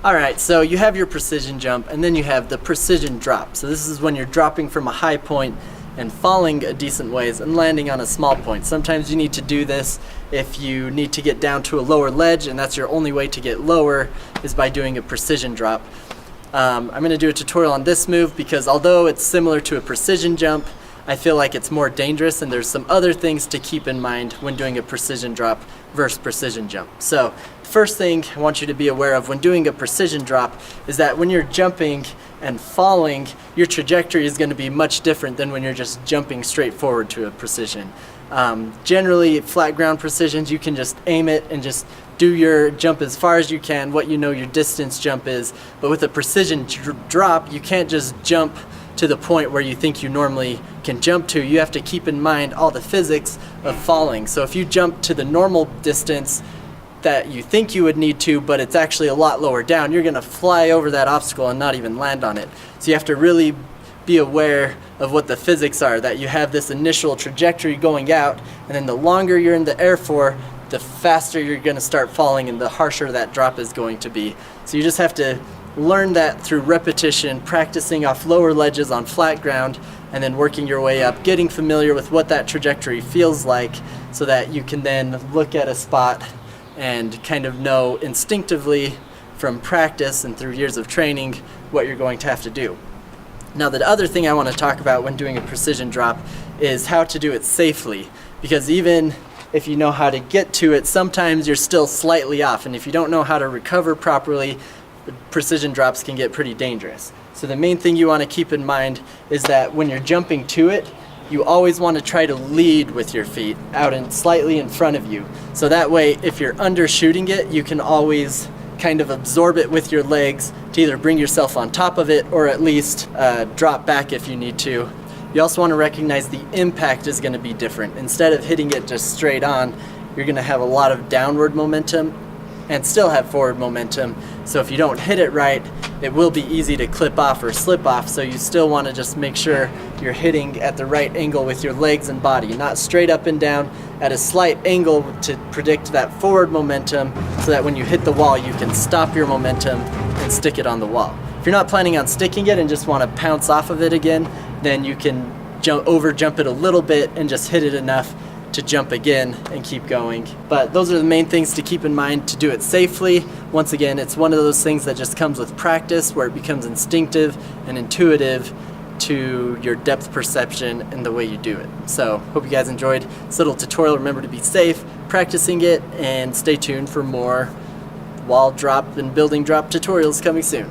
Alright, so you have your precision jump and then you have the precision drop. So this is when you're dropping from a high point and falling a decent ways and landing on a small point. Sometimes you need to do this if you need to get down to a lower ledge, and that's your only way to get lower is by doing a precision drop. I'm going to do a tutorial on this move because although it's similar to a precision jump, I feel like it's more dangerous, and there's some other things to keep in mind when doing a precision drop versus precision jump. So the first thing I want you to be aware of when doing a precision drop is that when you're jumping and falling, your trajectory is going to be much different than when you're just jumping straight forward to a precision. Generally, flat ground precisions, you can just aim it and just do your jump as far as you can, what you know your distance jump is. But with a precision drop, you can't just jump to the point where you think you normally can jump to. You have to keep in mind all the physics of falling. So if you jump to the normal distance that you think you would need to, but it's actually a lot lower down, you're going to fly over that obstacle and not even land on it. So you have to really be aware of what the physics are, that you have this initial trajectory going out, and then the longer you're in the air for, the faster you're going to start falling and the harsher that drop is going to be. So you just have to learn that through repetition, practicing off lower ledges on flat ground, and then working your way up, getting familiar with what that trajectory feels like so that you can then look at a spot and kind of know instinctively from practice and through years of training what you're going to have to do. Now, the other thing I want to talk about when doing a precision drop is how to do it safely, because even if you know how to get to it, sometimes you're still slightly off, and if you don't know how to recover properly, precision drops can get pretty dangerous. So the main thing you want to keep in mind is that when you're jumping to it, you always want to try to lead with your feet out and slightly in front of you. So that way, if you're undershooting it, you can always kind of absorb it with your legs to either bring yourself on top of it or at least drop back if you need to. You also want to recognize the impact is going to be different. Instead of hitting it just straight on, you're going to have a lot of downward momentum and still have forward momentum. So if you don't hit it right, it will be easy to clip off or slip off. So you still want to just make sure you're hitting at the right angle with your legs and body, not straight up and down, at a slight angle to predict that forward momentum so that when you hit the wall, you can stop your momentum and stick it on the wall. If you're not planning on sticking it and just want to pounce off of it again, then you can over jump it a little bit and just hit it enough to jump again and keep going. But those are the main things to keep in mind to do it safely. Once again, it's one of those things that just comes with practice, where it becomes instinctive and intuitive to your depth perception and the way you do it. So hope you guys enjoyed this little tutorial. Remember to be safe practicing it, and stay tuned for more wall drop and building drop tutorials coming soon.